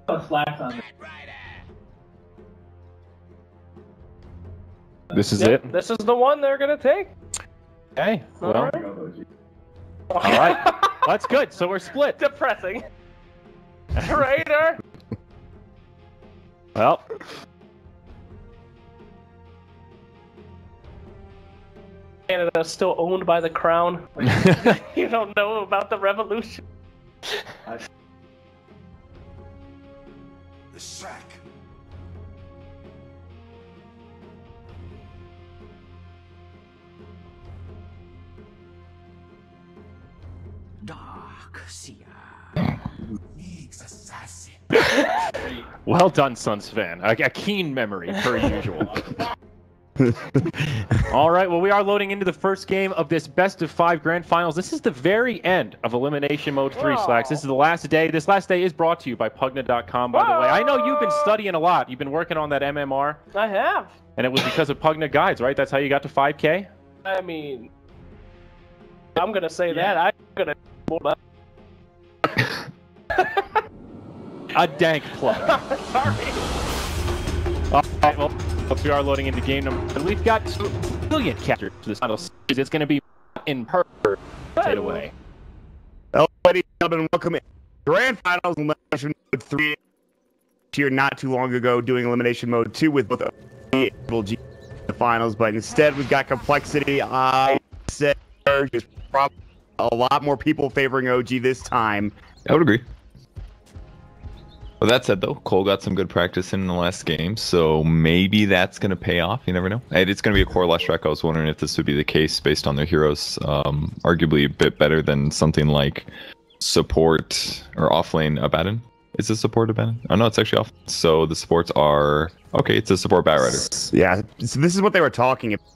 Slacks on This is it. This is the one they're gonna take. Okay. Well. All right. That's good. So we're split. Depressing. Traitor. Well. Canada's still owned by the crown. You don't know about the revolution. The sack. Dark Seer. Needs assassin. Well done, Suns fan. A keen memory, per usual. All right, well, we are loading into the first game of this best-of-5 grand finals. This is the very end of Elimination Mode 3, Slacks. This is the last day. This last day is brought to you by Pugna.com, by the way. I know you've been studying a lot. You've been working on that MMR. I have. And it was because of Pugna Guides, right? That's how you got to 5K? I mean, I'm going to say that. I'm going to... A dank plug. Sorry. All right, well, we are loading into game number, and we've got 2 million captures for this final series. It's going to be in person. Take it away. Hello, ladies and gentlemen, welcome in Grand Finals Elimination Mode 3. Here not too long ago, doing Elimination Mode 2 with both able G the finals, but instead we've got complexity. I said there's probably a lot more people favoring OG this time. I would agree. With that said, though, coL got some good practice in the last game, so maybe that's going to pay off. You never know. It's going to be a core less track. I was wondering if this would be the case based on their heroes. Arguably a bit better than something like support or offlane Abaddon. Is it support Abaddon? Oh, no, it's actually off. So the supports are... Okay, it's a support Batrider. Yeah, so this is what they were talking about.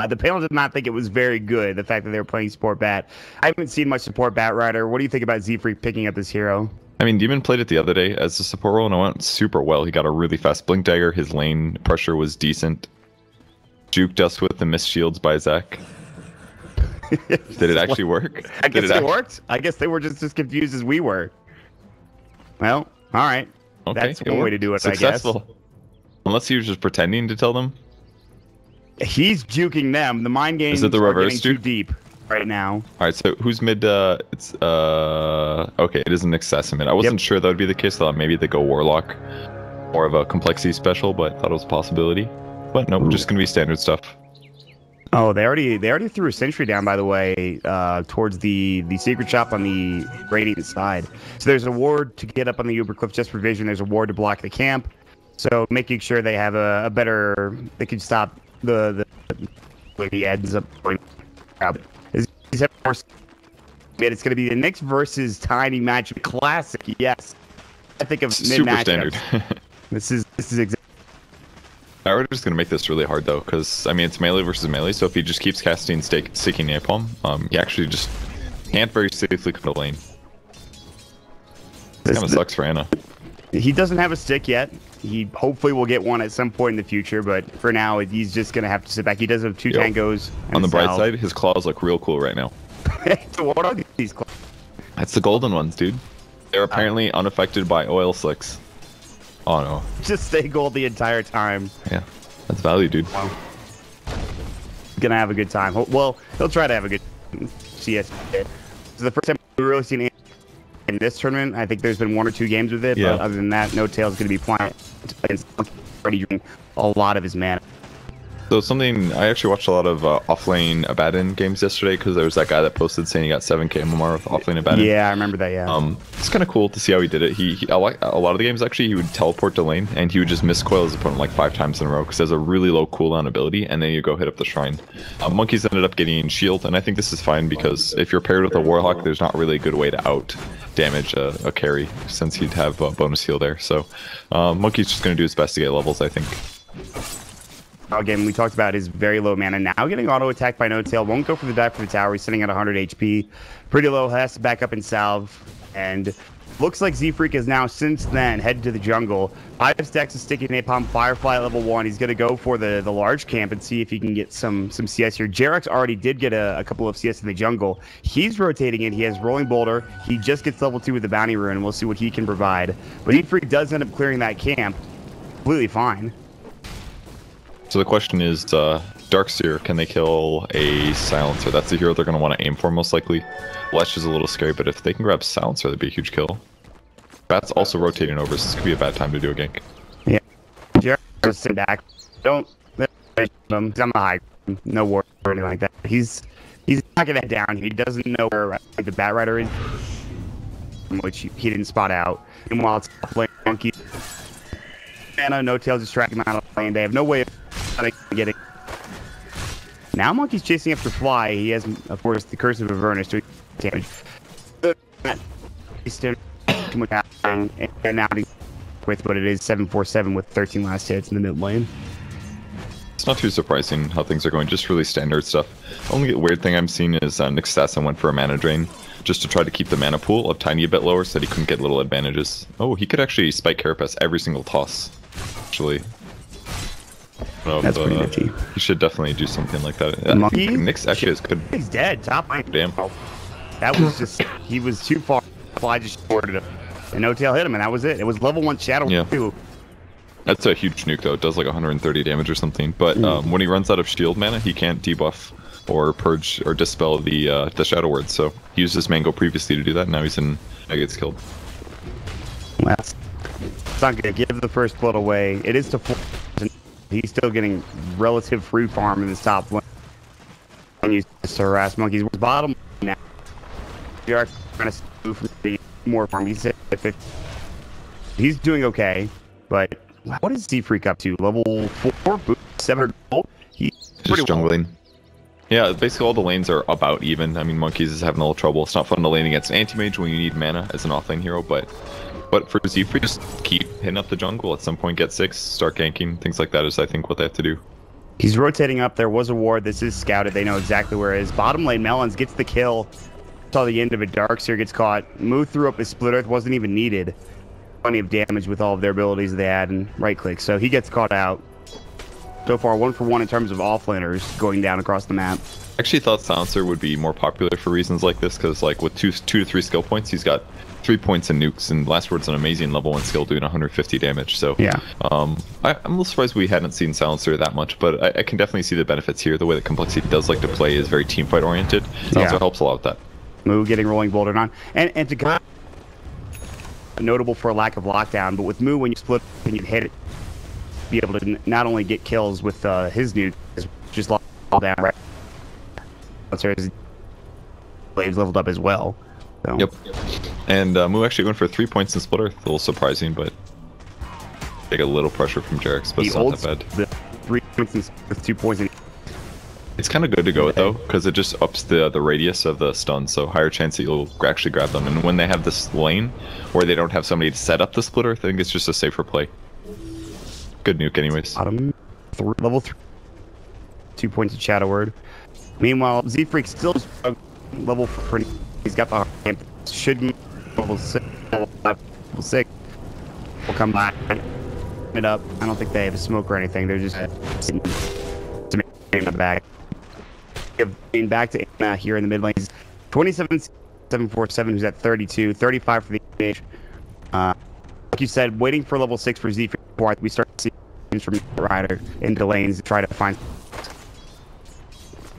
The panel did not think it was very good, the fact that they were playing support Bat. I haven't seen much support Batrider. What do you think about Z-Freak picking up this hero? I mean, Demon played it the other day as a support role, and it went super well. He got a really fast Blink Dagger. His lane pressure was decent. Juked us with the missed shields by Zach. Did it actually work? I guess it worked. I guess they were just as confused as we were. Well, all right. Okay, that's one way to do it, Successful. I guess. Unless he was just pretending to tell them. He's juking them. The mind games Is it the are reverse getting too juke? deep right now. All right, so who's mid? It's okay. It is an assassin. I wasn't sure that would be the case. Thought maybe they go Warlock, more of a complexity special, but thought it was a possibility. But no, just gonna be standard stuff. Oh, they already threw a sentry down, by the way, towards the secret shop on the Radiant side. So there's a ward to get up on the Uber Cliff just for vision. There's a ward to block the camp. So making sure they have a better, they can stop the where he ends up going out. It's going to be the Knicks versus Tiny matchup. Classic, yes. I think of Super standard. This is exactly. We're just gonna make this really hard though, because I mean it's melee versus melee. So if he just keeps casting Sticky Napalm, he actually just can't very safely come to lane. This kind of sucks for Anna. He doesn't have a stick yet. He hopefully will get one at some point in the future, but for now he's just gonna have to sit back. He does have 2 tangos. On the bright side, his claws look real cool right now. So what are these claws? That's the golden ones, dude. They're apparently unaffected by oil slicks. Oh no. Just stay gold the entire time. Yeah, that's value, dude. Wow. Gonna have a good time. Well, he'll try to have a good CS. This is the first time we've really seen it in this tournament. I think there's been 1 or 2 games with it, but other than that, No Tail's gonna be playing against already drinking a lot of his mana. So something, I actually watched a lot of offlane Abaddon games yesterday because there was that guy that posted saying he got 7k MMR with offlane Abaddon. Yeah, I remember that, yeah. It's kind of cool to see how he did it. I like a lot of the games actually, he would teleport to lane and he would just miss coil his opponent like 5 times in a row because there's a really low cooldown ability and then you go hit up the shrine. Monkeys ended up getting shield and I think this is fine because if you're paired with a Warlock, there's not really a good way to out damage a carry since he'd have a bonus heal there. So Monkey's just going to do his best to get levels, I think. Again, we talked about his very low mana. Now getting auto-attacked by No Tail. Won't go for the dive for the tower. He's sitting at 100 HP. Pretty low. Has to back up and salve. And Looks like Z-Freak is now, since then, headed to the jungle. 5 stacks of Sticky Napalm, Firefly at level 1. He's going to go for the large camp and see if he can get some CS here. Jarex already did get a couple of CS in the jungle. He's rotating in. He has Rolling Boulder. He just gets level 2 with the Bounty Rune, and we'll see what he can provide. But Z-Freak does end up clearing that camp completely fine. So the question is, Darkseer, can they kill a Silencer? That's the hero they're going to want to aim for, most likely. Lesh is a little scary, but if they can grab Silencer, that'd be a huge kill. Bat's also rotating over, so this could be a bad time to do a gank. Yeah. Jared, sit back. Don't him. I'm a high. No war or anything like that. He's not gonna head down. He doesn't know where the Bat Rider is, which he didn't spot out. Meanwhile, it's playing Monkey. Mana, no tail, just tracking him out of lane. They have no way of getting. Now Monkey's chasing after Fly. He has, of course, the Curse of Avernus to damage. He's still too much happening, and now with, but it is 747 with 13 last hits in the mid lane. It's not too surprising how things are going, just really standard stuff. The only weird thing I'm seeing is Nick Stasson went for a mana drain, just to try to keep the mana pool a tiny bit lower so that he couldn't get little advantages. Oh, he could actually spike Carapace every single toss, actually. That's pretty nifty. He should definitely do something like that. Monkey? Nick's actually is good. He's dead, top lane. Damn. That was just, he was too far. Fly just shorted him. And no tail hit him, and that was it. It was level 1 Shadow too. That's a huge nuke, though. It does like 130 damage or something. But when he runs out of shield mana, he can't debuff or purge or dispel the Shadow Word. So he used his Mango previously to do that. Now he's in. Now he gets killed. It's not going to give the first blood away. It is to 4. He's still getting relative free farm in this top lane. And you just harass Monkeys. Bottom now. You're trying to move for the more farm. He's at 50. He's doing okay, but what is Z-Freak up to? Level 4, 700 gold? He's just jungling. Yeah, basically all the lanes are about even. I mean, Monkeys is having a little trouble. It's not fun to lane against Anti-Mage when you need mana as an offlane hero, but for Z-Freak, just keep hitting up the jungle. At some point, get 6, start ganking. Things like that is, I think, what they have to do. He's rotating up. There was a ward. This is scouted. They know exactly where it is. Bottom lane, Melons gets the kill. Saw the end of it. Darkseer gets caught. Move threw up his Split Earth. Wasn't even needed. Plenty of damage with all of their abilities they had and right click. So he gets caught out. So far, 1 for 1 in terms of offlaners going down across the map. I actually thought Silencer would be more popular for reasons like this, because like with 2 to 3 skill points, he's got 3 points in nukes, and Last Word's an amazing level 1 skill doing 150 damage. So yeah, I'm a little surprised we hadn't seen Silencer that much, but I can definitely see the benefits here. The way that Complexity does like to play is very teamfight oriented. Silencer helps a lot with that. Moo getting Rolling Boulder on, and to go notable for a lack of lockdown, but with Moo when you split and you hit it, be able to not only get kills with his nuke, just lock down right. His Blade's leveled up as well. So. Yep. And Moo actually went for 3 points in Split Earth. A little surprising, but take a little pressure from Jarex, but it's not that bad. The 3 points with 2 points in. It's kind of good to go with, though, because it just ups the radius of the stun, so higher chance that you'll actually grab them. And when they have this lane where they don't have somebody to set up the Split Earth, I think it's just a safer play. Good nuke, anyways. Bottom level 3, 2 points of Shadow Word. Meanwhile, Z-Freak still level 4. He's got the camp. Should be level 6. Level 5, level 6. We'll come back. It up. I don't think they have a smoke or anything. They're just sitting in the back. Getting back to Anna here in the mid lanes. 27-747, who's at 32. 35 for the engage. Like you said, waiting for level 6 for Z-Freak before we start to see from Rider into lanes to try to find.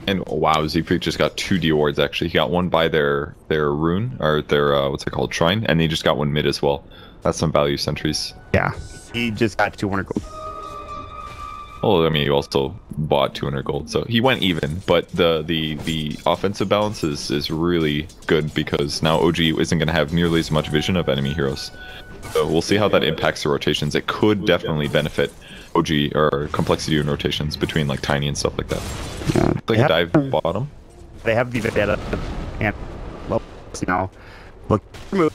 And wow, Z-Freak just got 2 D wards actually. He got one by their rune, or their, what's it called, shrine, and he just got one mid as well. That's some value sentries. Yeah, he just got 200 gold. Well, I mean, he also bought 200 gold, so he went even, but the offensive balance is really good because now OG isn't going to have nearly as much vision of enemy heroes. So we'll see how that impacts the rotations. It could definitely benefit OG or Complexity and rotations between like Tiny and stuff like that. Yeah, like a dive bottom. They have the Vendetta and well now. Look, move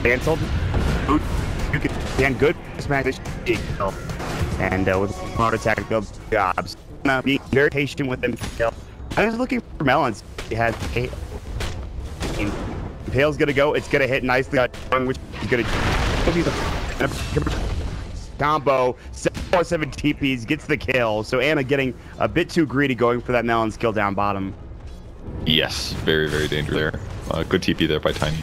canceled. You can good smash this and with hard attack good jobs. Being very patient with them. I was looking for Melons. He has 8 Pale's gonna go. It's gonna hit nicely. Which is gonna combo. 747 TPs gets the kill. So Ana getting a bit too greedy, going for that melon skill down bottom. Yes, very, very dangerous there. Good TP there by Tiny.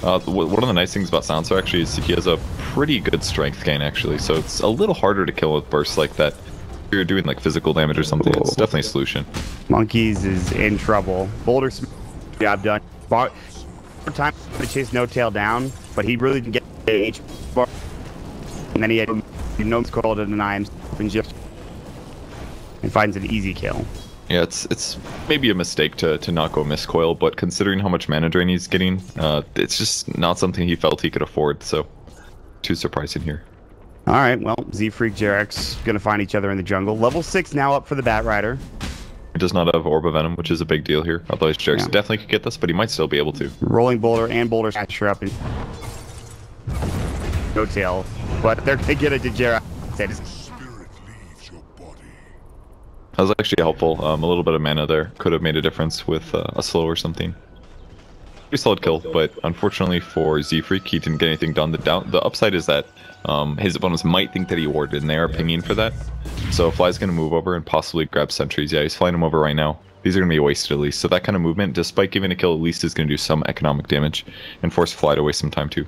One of the nice things about Silencer actually is he has a pretty good strength gain actually, so it's a little harder to kill with bursts like that. If you're doing like physical damage or something, it's definitely a solution. Monkeys is in trouble. Boulder job done. More time to chase No Tail down, but he really didn't get the H bar. And then he had no coL to deny him and finds an easy kill. Yeah, it's maybe a mistake to not go miss coil, but considering how much mana drain he's getting, it's just not something he felt he could afford, so too surprising here. Alright, well, Z-Freak, Jerax gonna find each other in the jungle. Level 6 now up for the Bat Rider. He does not have Orb of Venom, which is a big deal here. Otherwise, Jerax definitely could get this, but he might still be able to. Rolling Boulder and Boulder Smasher up in No Tail, but they're gonna get it to Jerax. That was actually helpful. A little bit of mana there could have made a difference with a slow or something. Pretty solid kill, but unfortunately for Z-Freak, he didn't get anything done. The upside is that his opponents might think that he warded, in their opinion, for that. So Fly's going to move over and possibly grab sentries. Yeah, he's flying him over right now. These are going to be wasted at least. So that kind of movement, despite giving a kill, at least is going to do some economic damage and force Fly to waste some time too.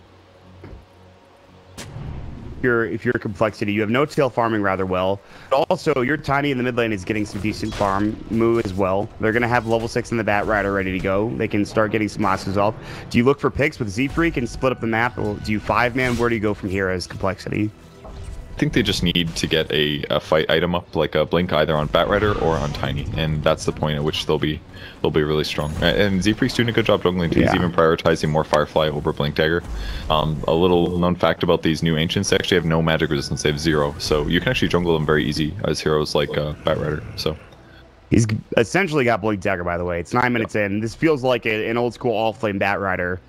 If you're Complexity, you have No Tail farming rather well. But also, your Tiny in the mid lane is getting some decent farm move as well. They're going to have level 6 in the Bat Rider ready to go. They can start getting some lasses off. Do you look for picks with Z-Freak and split up the map? Or do you 5-man? Where do you go from here as Complexity? I think they just need to get a fight item up, like a blink either on Bat Rider or on Tiny, and that's the point at which they'll be really strong. And Z-Freak's doing a good job jungling too. He's even prioritizing more Firefly over Blink Dagger. A little known fact about these new Ancients, they actually have no magic resistance, they have 0, so you can actually jungle them very easy as heroes like Bat Rider. So he's essentially got Blink Dagger, by the way. It's 9 minutes in. This feels like an old school all-flame Bat Rider,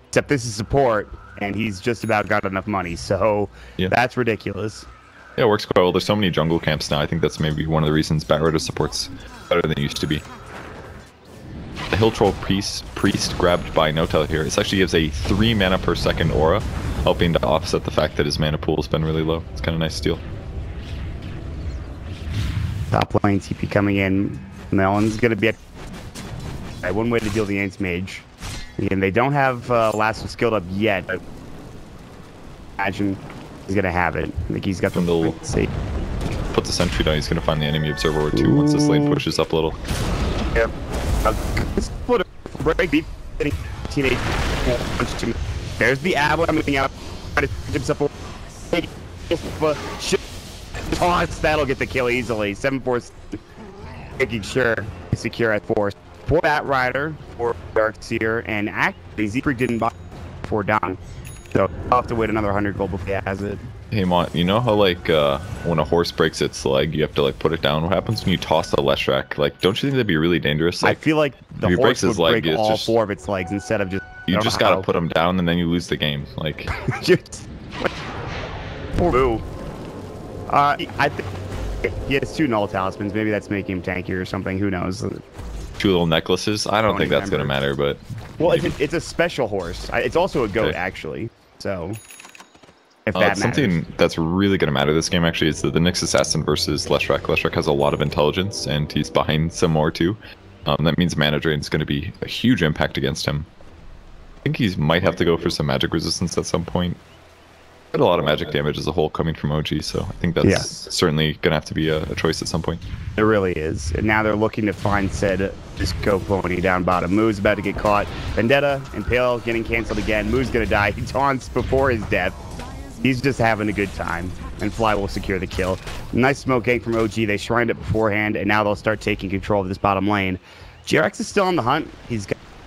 except this is support. And he's just about got enough money, so that's ridiculous. Yeah, it works quite well. There's so many jungle camps now. I think that's maybe one of the reasons Bat Rider support's better than it used to be. The Hill Troll Priest grabbed by No Tail here. It actually gives a 3 mana per second aura, helping to offset the fact that his mana pool has been really low. It's kind of nice steal. Top lane TP coming in. Melon's going to be one way to deal the Ancient Mage. Again, they don't have Lasso skilled up yet, but imagine he's going to have it. I think he's got the little put the sentry down. He's going to find the enemy observer too once this lane pushes up a little. Yep. Break teenage. There's the Ab coming out. Toss, that'll get the kill easily. 7-4, making sure to secure at 4. For Bat Rider, for Darkseer, and actually Z-Freak didn't buy 4 down. So I'll have to wait another 100 gold before he has it. Hey Mont, you know how like when a horse breaks its leg, you have to like put it down? What happens when you toss the Leshrac? Like, don't you think that'd be really dangerous? Like, I feel like the horse would break all just, 4 of its legs instead of just... You just gotta put him down and then you lose the game. Like... Poor Boo. I think he has 2 null talismans. Maybe that's making him tankier or something. Who knows? 2 little necklaces. I don't think that's gonna matter, but well, it's a special horse. It's also a goat actually. So if that matters. Something that's really gonna matter this game actually is the Nyx Assassin versus Leshrac. Leshrac has a lot of intelligence and he's behind some more too. That means mana drain is gonna be a huge impact against him. I think he might have to go for some magic resistance at some point. Got a lot of magic damage as a whole coming from OG, so I think that's certainly gonna have to be a choice at some point. It really is. And now they're looking to find said Disco Pony down bottom. Moo's about to get caught. Vendetta and Pale getting canceled again. Moo's gonna die. He taunts before his death. He's just having a good time. And Fly will secure the kill. Nice smoke gank from OG. They shrined it beforehand, and now they'll start taking control of this bottom lane. Jerax is still on the hunt. He's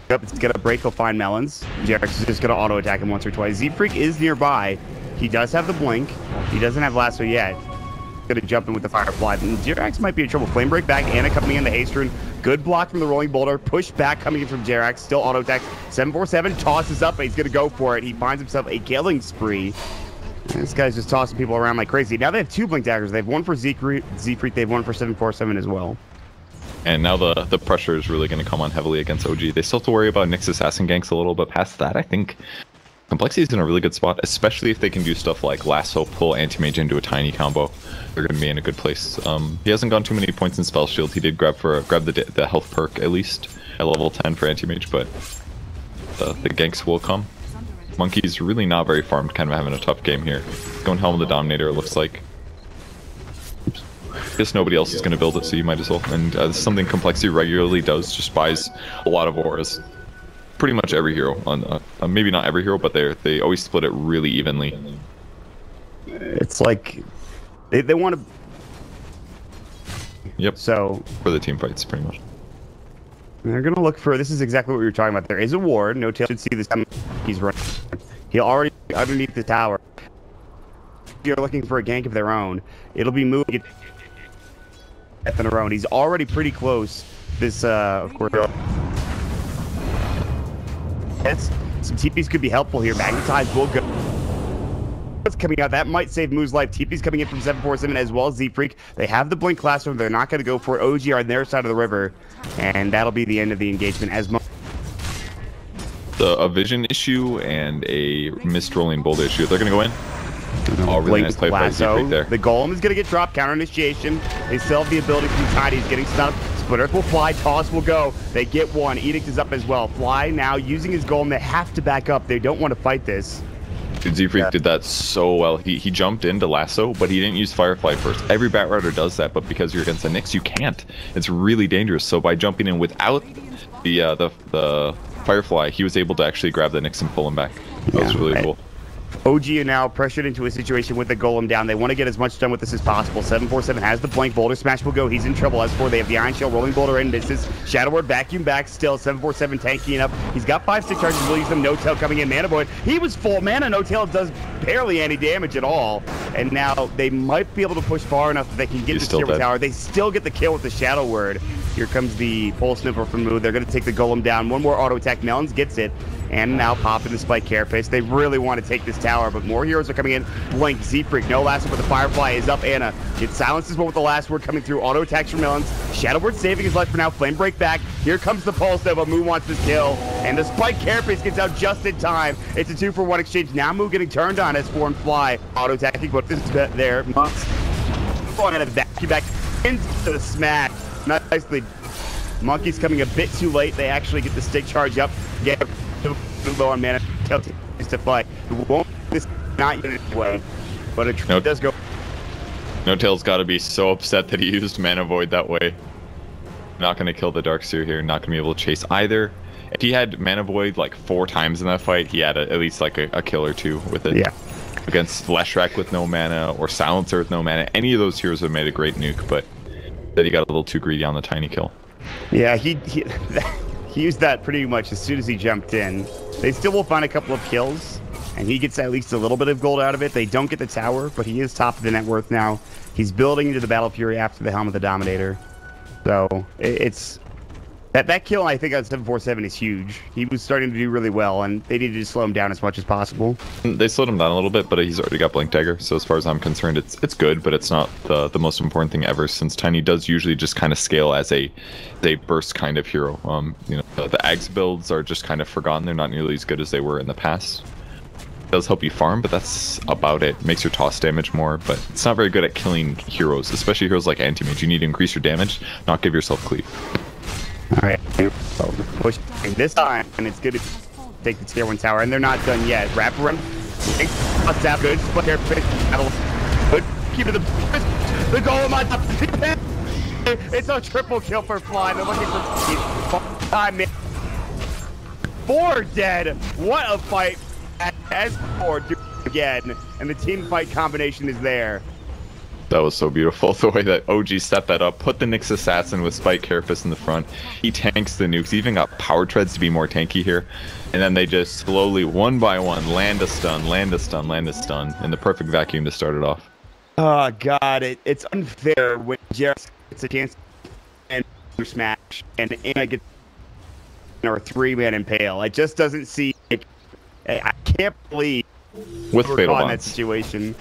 gonna break. He'll find melons. Jerax is just gonna auto attack him once or twice. Z-Freak is nearby. He does have the blink. He doesn't have lasso yet. Gonna jump in with the Firefly. And Jerax might be in trouble. Flame break back. Ana coming in the haste rune. Good block from the rolling boulder. Push back coming in from Jerax. Still auto attack. 747 tosses up. And he's gonna go for it. He finds himself a killing spree. And this guy's just tossing people around like crazy. Now they have 2 blink daggers. They have 1 for Z-Freak. They have 1 for 747 as well. And now the pressure is really going to come on heavily against OG. They still have to worry about Nyx assassin ganks a little, but past that, I think Complexity is in a really good spot, especially if they can do stuff like lasso, pull anti-mage into a tiny combo. They're going to be in a good place. He hasn't gone too many points in spell shield. He did grab the health perk at least at level 10 for anti-mage, but the ganks will come. Monkey's really not very farmed, kind of having a tough game here. Going Helm of the Dominator, it looks like. Oops. Guess nobody else is going to build it, so you might as well. And this is something Complexity regularly does, just buys a lot of auras. Pretty much every hero, on maybe not every hero, but they always split it really evenly. It's like they want to. Yep. So for the team fights, pretty much. They're gonna look for. This is exactly what we were talking about. There is a ward. No tail should see this time. He's running. He'll already underneath the tower. If you're looking for a gank of their own, it'll be moving at their own. He's already pretty close. This, of course. Yes, some TPs could be helpful here. Magnetize will go. What's coming out? That might save Moo's life. TP's coming in from 747 as well as Z-Freak. They have the Blink Classroom. They're not going to go for it. OG are on their side of the river. And that'll be the end of the engagement as a vision issue and a missed rolling bolt issue. They're going to go in. Oh, really nice play by Z-Freak there. The Golem is going to get dropped. Counter initiation. They still have the ability to be tidy. He's getting stunned. Split Earth will fly. Toss will go. They get one. Edict is up as well. Fly now using his Golem. They have to back up. They don't want to fight this. Dude, Z-Freak did that so well. He jumped into lasso, but he didn't use Firefly first. Every Batrider does that, but because you're against a Nyx, you can't. It's really dangerous. So by jumping in without the Firefly, he was able to actually grab the Nyx and pull him back. That was really cool. OG are now pressured into a situation with the Golem down. They want to get as much done with this as possible. 747 has the blank. Boulder Smash will go. He's in trouble. S4, they have the Iron Shell. Rolling Boulder in. Misses. Shadow Word vacuum back still. 747 tanking up. He's got 5 stick charges. Will use them. No Tail coming in. Mana Void. He was full mana. No Tail does barely any damage at all. And now they might be able to push far enough that they can get the Silver Tower. They still get the kill with the Shadow Word. Here comes the Pole Sniffer from Moo. They're going to take the Golem down. One more auto attack. Melons gets it. And now popping the Spike Carapace. They really want to take this tower, but more heroes are coming in. Blink, Z-Freak, no last word, but the Firefly is up. Anna, it silences one with the last word coming through. Auto attacks from Melons. Shadow Word saving his life for now. Flame Break back. Here comes the Pulse Nova. Moo wants this kill. And the Spike Carapace gets out just in time. It's a 2-for-1 exchange. Now Moo getting turned on as 4 and Fly. Auto attacking, but this is there. Monk's going to vacuum back into the smash. Nicely. Monkey's coming a bit too late. They actually get the stick charge up. Get low on mana. Tails to fight. Won't this not yet anyway, but it does go. No Tail's got to be so upset that he used Mana Void that way. Not going to kill the Darkseer here. Not going to be able to chase either. If he had Mana Void like 4 times in that fight, he had at least like a kill or 2 with it. Yeah. Against Fleshrack with no mana or Silencer with no mana, any of those heroes would have made a great nuke, but then he got a little too greedy on the tiny kill. Yeah, he used that pretty much as soon as he jumped in. They still will find a couple of kills, and he gets at least a little bit of gold out of it. They don't get the tower, but he is top of the net worth now. He's building into the Battle Fury after the Helm of the Dominator. So it's that kill, I think, on 747 is huge. He was starting to do really well, and they needed to slow him down as much as possible. They slowed him down a little bit, but he's already got Blink Dagger. So as far as I'm concerned, it's good, but it's not the most important thing ever, since Tiny does usually just kind of scale as a burst kind of hero. You know, the Ags builds are just kind of forgotten. They're not nearly as good as they were in the past. It does help you farm, but that's about it. Makes your toss damage more, but it's not very good at killing heroes, especially heroes like Anti-Mage. You need to increase your damage, not give yourself cleave. Alright, so push this time, and it's good to take the tier 1 tower, and they're not done yet. Wrap around, must have good, split here, good, keep it the Golem on top. It's a triple kill for Fly. They're looking for time. 4 dead. What a fight! As 4 do again, and the team fight combination is there. That was so beautiful, the way that OG set that up, put the Nyx Assassin with Spike Carapace in the front. He tanks the nukes, he even got Power Treads to be more tanky here. And then they just slowly, one by one, land a stun, land a stun, land a stun, in the perfect vacuum to start it off. Oh god, it's unfair when Jarrett gets a chance and smash, and Anna gets or 3-man impale. It just doesn't seem like, I can't believe with we're Fatal caught in Bonds. that situation.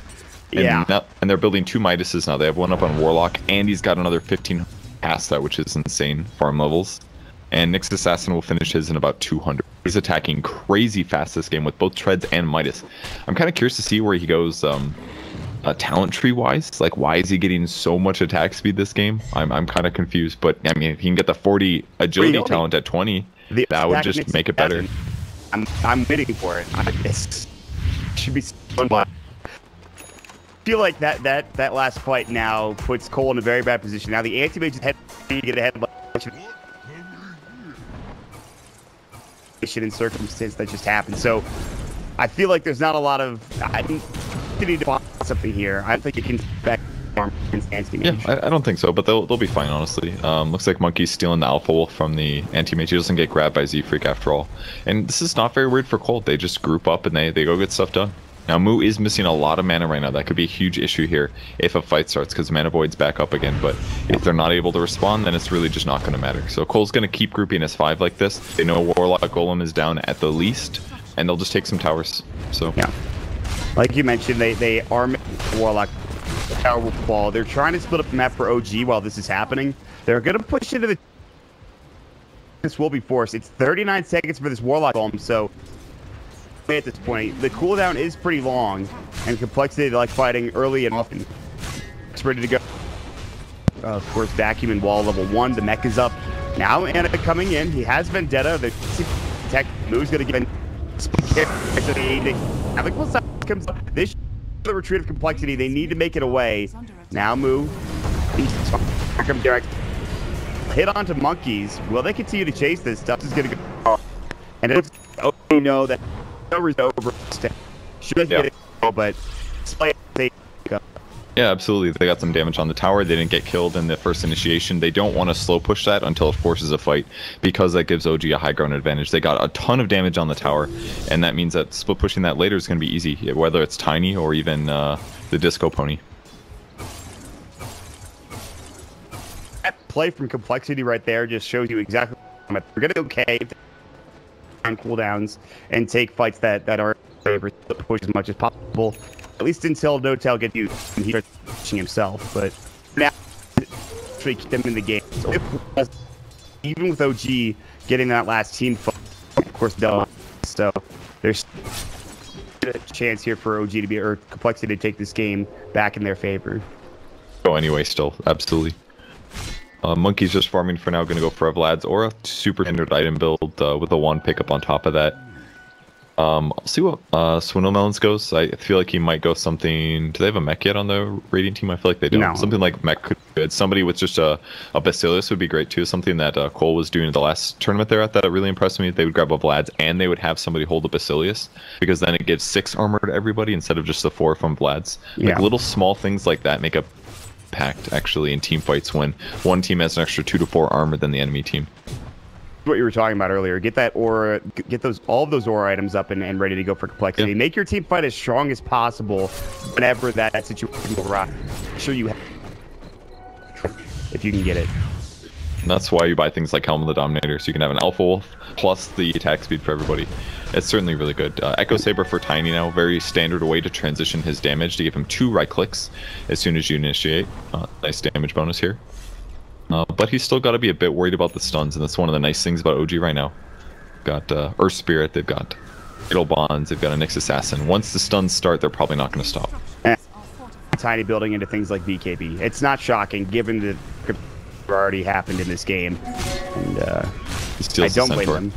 And yeah. And they're building 2 Midases now. They have one up on Warlock, and he's got another 15 past that, which is insane farm levels. And Nyx Assassin will finish his in about 200. He's attacking crazy fast this game with both Treads and Midas. I'm kind of curious to see where he goes talent tree wise. Like, why is he getting so much attack speed this game? I'm kind of confused. But I mean, if he can get the 40 agility talent at 20, that would just make it better. I'm waiting for it. This should be so much. I feel like that last fight now puts coL in a very bad position. Now the anti-mage is head to get ahead of in circumstance that just happened. So I feel like there's not a lot of you need to find something here. I don't think you can back against anti-mage. Yeah, I don't think so, but they'll be fine, honestly. Looks like Monkey's stealing the Alpha Wolf from the anti-mage. He doesn't get grabbed by Z-Freak after all. And this is not very weird for coL. They just group up and they go get stuff done. Now, Moo is missing a lot of mana right now. That could be a huge issue here if a fight starts, because Mana Void's back up again. But if they're not able to respond, then it's really just not going to matter. So coL's going to keep grouping S5 like this. They know Warlock Golem is down at the least, and they'll just take some towers. So yeah, like you mentioned, they are Warlock. The tower will fall. They're trying to split up the map for OG while this is happening. They're going to push into the... This will be forced. It's 39 seconds for this Warlock Golem, so... At this point, the cooldown is pretty long, and complexity they like fighting early and often. It's ready to go. Of course, vacuum and wall level 1. The mech is up now. Anna coming in. He has Vendetta. The tech move's gonna give him. Now the cool stuff comes up. This the retreat of complexity. They need to make it away. Now move. Here comes direct. Hit onto monkeys. Will they continue to chase this stuff? Is gonna go. And it's know that. Over. Should get it, but yeah, absolutely. They got some damage on the tower. They didn't get killed in the first initiation. They don't want to slow push that until it forces a fight, because that gives OG a high ground advantage. They got a ton of damage on the tower, and that means that split pushing that later is going to be easy, whether it's Tiny or even the Disco Pony. That play from complexity right there just shows you exactly what we're going to be okay on cooldowns and take fights that are favored to push as much as possible, at least until No-Tail gets used and he starts pushing himself. But now, actually keep them in the game. So even with OG getting that last team fight, of course, done. So there's a chance here for OG to be, or complexity to take this game back in their favor. Oh, anyway, still absolutely. Monkey's just farming for now, going to go for a Vlad's Aura, super standard item build with a wand pickup on top of that. I'll see what Swindle Melons goes. I feel like he might go something... Do they have a mech yet on the Radiant team? I feel like they don't. No. Something like mech could be good. Somebody with just a Basilius would be great too. Something that coL was doing in the last tournament there that really impressed me. They would grab a Vlad's and they would have somebody hold a Basilius, because then it gives 6 armor to everybody instead of just the 4 from Vlad's. Like little small things like that make a impact actually in team fights when one team has an extra 2 to 4 armor than the enemy team. What you were talking about earlier, get that aura, get all of those aura items up and ready to go for complexity. Make your team fight as strong as possible whenever that situation will arise. Make sure you have, if you can get it. And that's why you buy things like Helm of the Dominator, so you can have an Alpha Wolf plus the attack speed for everybody. It's certainly really good. Echo Saber for Tiny now, very standard way to transition his damage, to give him 2 right clicks as soon as you initiate. Nice damage bonus here. But he's still got to be a bit worried about the stuns, and that's one of the nice things about OG right now. Got Earth Spirit, they've got Fatal Bonds, they've got a Nyx Assassin. Once the stuns start, they're probably not going to stop. Tiny building into things like BKB. It's not shocking, given the already happened in this game, and I don't blame them.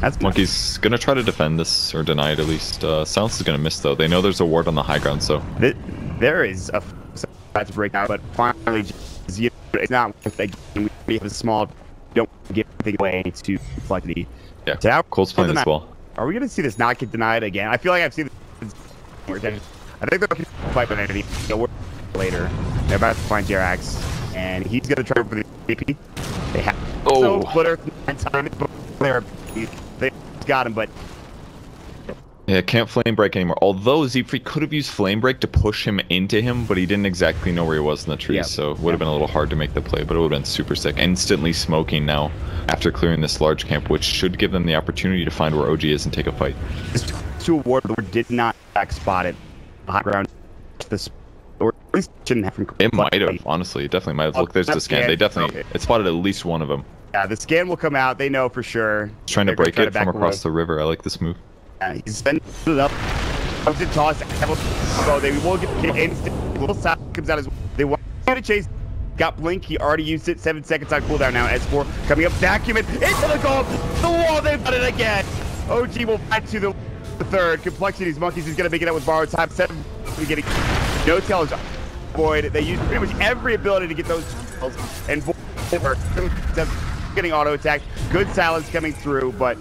That's Monkey's gonna try to defend this, or deny it at least. Silence is gonna miss though. They know there's a ward on the high ground, so there is a to break out, but finally, it's not worth it. We have a small, don't give anything away to complexity. Yeah, coL's playing this well. Are we gonna see this not get denied again? I feel like I've seen this. I think they're going to fight with anything later. They're about to find Jerax, and he's going to try for the AP. They have Flitter and time. They got him, but yeah, can't flame break anymore. Although Z-Freak could have used flame break to push him into him, but he didn't exactly know where he was in the trees, so it would have been a little hard to make the play, but it would have been super sick. Instantly smoking now after clearing this large camp, which should give them the opportunity to find where OG is and take a fight. To award, the ward did not back spot it. High ground. or at least shouldn't have from coL. It might have, honestly. It definitely might have. Look, there's the scan. They definitely, it spotted at least one of them. Yeah, the scan will come out. They know for sure. Trying to break it from across the river. I like this move. Yeah, he's spending it up. Comes to toss. So they will get instant. Little side comes out as well. They want to chase. Got blink. He already used it. 7 seconds on cooldown now. S4 coming up. Vacuum it into the goal. The wall. They've done it again. OG will fight to the third. Complexity's Monkeys is going to make it out with borrowed time. 7 getting no tail is void. They use pretty much every ability to get those kills. And getting auto attacked. Good silence coming through, but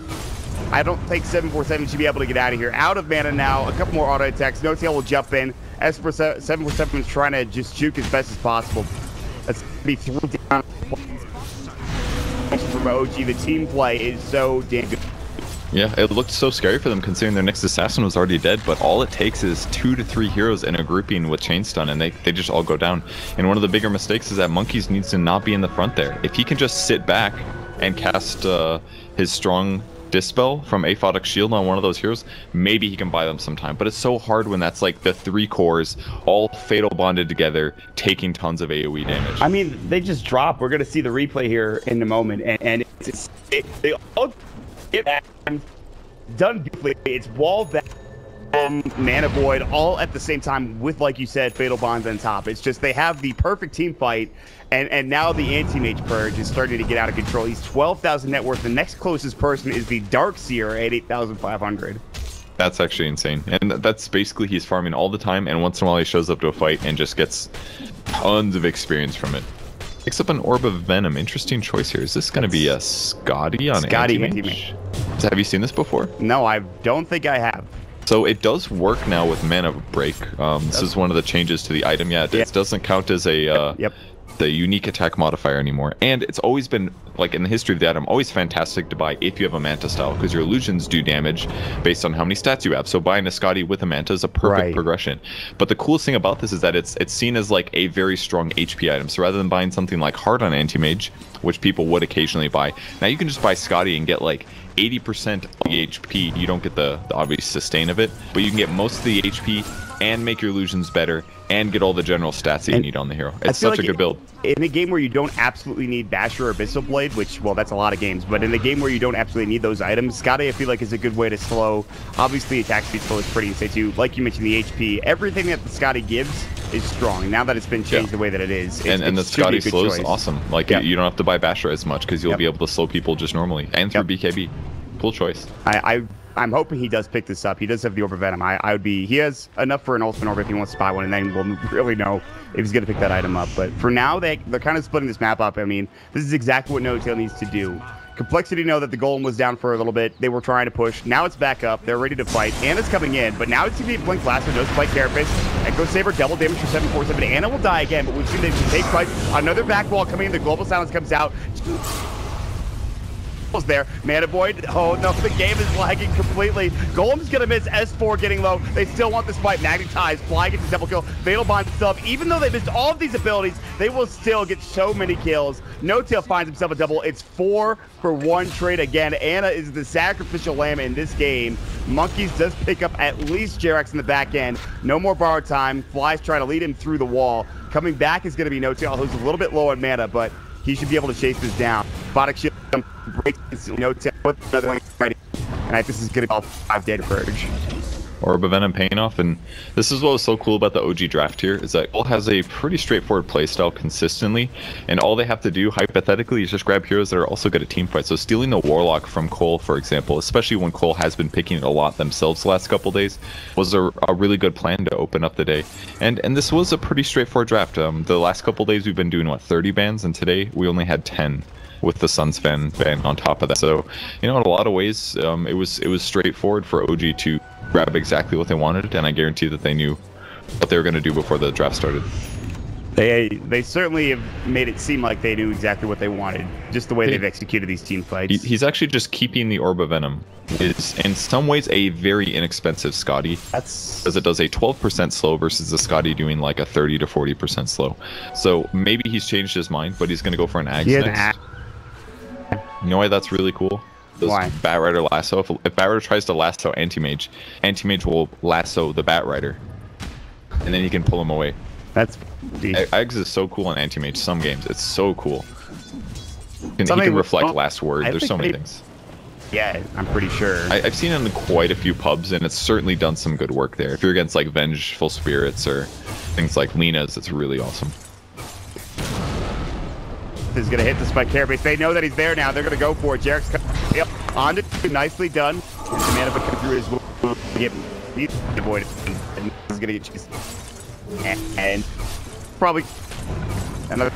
I don't think 747 should be able to get out of here. Out of mana now. A couple more auto attacks. No tail will jump in. As for 747 is trying to just juke as best as possible. That's be thrown down from OG. The team play is so damn good. Yeah, it looked so scary for them considering their next assassin was already dead, but all it takes is 2 to 3 heroes in a grouping with chain stun and they just all go down. And one of the bigger mistakes is that Monkeys needs to not be in the front there. If he can just sit back and cast his strong Dispel from Aphotic Shield on one of those heroes, maybe he can buy them some time. But it's so hard when that's like the 3 cores all fatal bonded together, taking tons of AoE damage. I mean, they just drop. We're going to see the replay here in a moment, and they all get back done beautifully. It's wall back, mana void, all at the same time with, like you said, fatal bonds on top. It's just they have the perfect team fight, and now the anti-mage purge is starting to get out of control. He's 12,000 net worth. The next closest person is the Darkseer at 8,500. That's actually insane, and that's basically he's farming all the time, and once in a while he shows up to a fight and just gets tons of experience from it. Picks up an Orb of Venom. Interesting choice here. Is this going to be a Scotty on anti-mage? Have you seen this before? No, I don't think I have. So it does work now with Mana Break. This is one of the changes to the item. Yeah, it doesn't count as a the unique attack modifier anymore. And it's always been, like in the history of the item, always fantastic to buy if you have a Manta style, because your illusions do damage based on how many stats you have. So buying a Scotty with a Manta is a perfect progression. But the coolest thing about this is that it's seen as like a very strong HP item. So rather than buying something like Hard on Anti-Mage, which people would occasionally buy, now you can just buy Scotty and get like 80% of the HP. You don't get the obvious sustain of it, but you can get most of the HP and make your illusions better and get all the general stats that you need on the hero. It's such a good build. In a game where you don't absolutely need Basher or Abyssal Blade, which, well, that's a lot of games, but in a game where you don't absolutely need those items, Scotty, I feel like, is a good way to slow. Obviously, attack speed slow is pretty insane too. Like you mentioned, the HP, everything that the Scotty gives is strong. Now that it's been changed the way that it is, and the Scotty slow is awesome. Like you don't have to buy Basher as much because you'll be able to slow people just normally and through BKB. Cool choice. I'm hoping he does pick this up. He does have the Orb of Venom. He has enough for an ultimate orb if he wants to buy one, and then we'll really know if he's going to pick that item up. But for now, they're kind of splitting this map up. I mean, this is exactly what NoTail needs to do. Complexity know that the golem was down for a little bit. They were trying to push. Now it's back up. They're ready to fight. Anna's coming in, but now it's going to be Blink Blaster, no Spike Carapace. Echo Saber, double damage for 747. Anna will die again, but we've seen they take fight. Another back wall coming in. The Global Silence comes out. There, Mana Void. Oh no, the game is lagging completely. Golem's gonna miss. S4 getting low. They still want this fight. Magnetize. Fly gets a double kill. Fatal Bond stuff. Even though they missed all of these abilities, they will still get so many kills. NoTail finds himself a double. It's 4 for 1 trade again. Anna is the sacrificial lamb in this game. Monkeys does pick up at least Jerax in the back end. No more borrowed time. Fly's trying to lead him through the wall. Coming back is gonna be NoTail, who's a little bit low on mana, but he should be able to chase this down. Aphotic Shield breaks NoTail with another one ready. And I think this is going to be all 5 dead purge. Orb of Venom paying off, and this is what was so cool about the OG draft here, is that coL has a pretty straightforward playstyle consistently, and all they have to do, hypothetically, is just grab heroes that are also good at teamfights. So stealing the Warlock from coL, for example, especially when coL has been picking it a lot themselves the last couple days, was a really good plan to open up the day. And this was a pretty straightforward draft. The last couple days we've been doing, what, 30 bans, and today we only had 10. With the Suns ban on top of that. So, you know, in a lot of ways, it was straightforward for OG to grab exactly what they wanted, and I guarantee that they knew what they were going to do before the draft started. They certainly have made it seem like they knew exactly what they wanted, just the way they've executed these team fights. He's actually just keeping the Orb of Venom. It's in some ways a very inexpensive Scotty. Because it does a 12% slow versus the Scotty doing like a 30 to 40% slow. So maybe he's changed his mind, but he's going to go for an Ags next. You know why that's really cool? Why? Bat Rider lasso. If Bat Rider tries to lasso Anti-Mage, Anti-Mage will lasso the Bat Rider. And then he can pull him away. That's Eggs is so cool in anti-mage. Some games, it's so cool. He Something- can reflect well, last word. I There's think so many they- things. yeah, I'm pretty sure. I've seen it in quite a few pubs, and it's certainly done some good work there. If you're against like Vengeful Spirits or things like Lena's, it's really awesome. Is going to hit the spike carapace. They know that he's there now. They're going to go for it. Jarek's yep, on it. Nicely done. And the mana come through his will get avoided. And he's going to get chased. And probably another.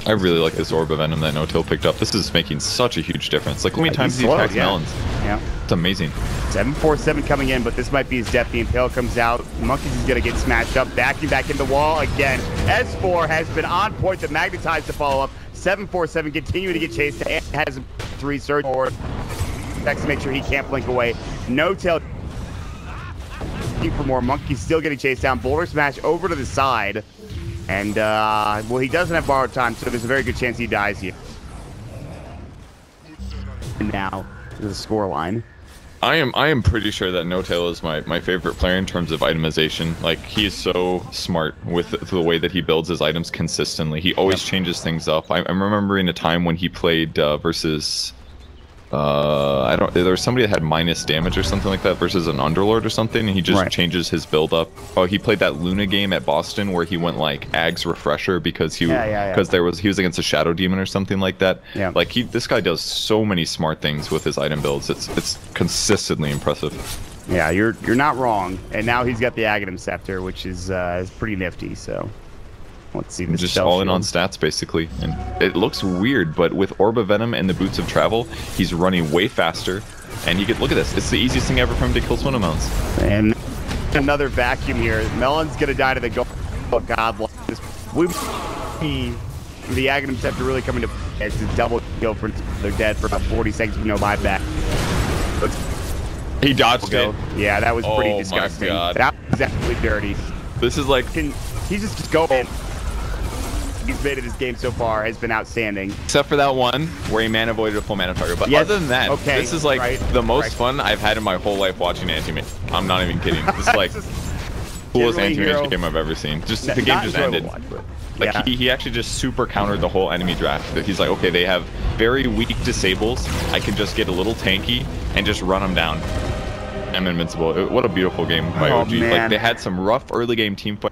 I really like this Orb of Venom that No-Till picked up. This is making such a huge difference. Like, how many times He's he slowed, attacks yeah. melons? Yeah. It's amazing. 747 coming in, but this might be his death. The Impale comes out. Monkeys is going to get smashed up. Backing back in the wall again. S4 has been on point. The Magnetize to follow up. 747 continuing to get chased. And has 3 surge forward. Checks to make sure he can't blink away. No-Tail for more. Monkey's still getting chased down. Boulder Smash over to the side. And, well, he doesn't have borrowed time, so there's a very good chance he dies here. And now, the scoreline. I am pretty sure that No-Tail is my favorite player in terms of itemization. Like, he is so smart with the way that he builds his items consistently. He always changes things up. I'm remembering a time when he played versus there was somebody that had minus damage or something like that versus an Underlord or something, and he just changes his build up. Oh, he played that Luna game at Boston where he went like Ag's Refresher because he was against a Shadow Demon or something like that. Yeah. Like this guy does so many smart things with his item builds. It's consistently impressive. Yeah, you're not wrong. And now he's got the Aghanim Scepter, which is pretty nifty. So let's see. Just all in on stats, basically. And it looks weird, but with Orb of Venom and the Boots of Travel, he's running way faster. And you could look at this. It's the easiest thing ever for him to kill Swindle Mounts. And another vacuum here. Melon's going to die to the goal. Oh, God. We see the Aghanim Scepter really coming to play. It's a double kill for they're dead for about 40 seconds with no buyback. He dodged it. Yeah, that was pretty disgusting. My God. That was absolutely dirty. This is like... He's just going. He's made in this game so far has been outstanding. Except for that one where he mana avoided a full mana target. But other than that, this is like the most fun I've had in my whole life watching anti-mage. I'm not even kidding. This is like coolest anti-mage game I've ever seen. Just the game just ended. Like he actually just super countered the whole enemy draft. He's like, okay, they have very weak disables. I can just get a little tanky and just run them down. I'm invincible. What a beautiful game by OG. Like they had some rough early game team fight.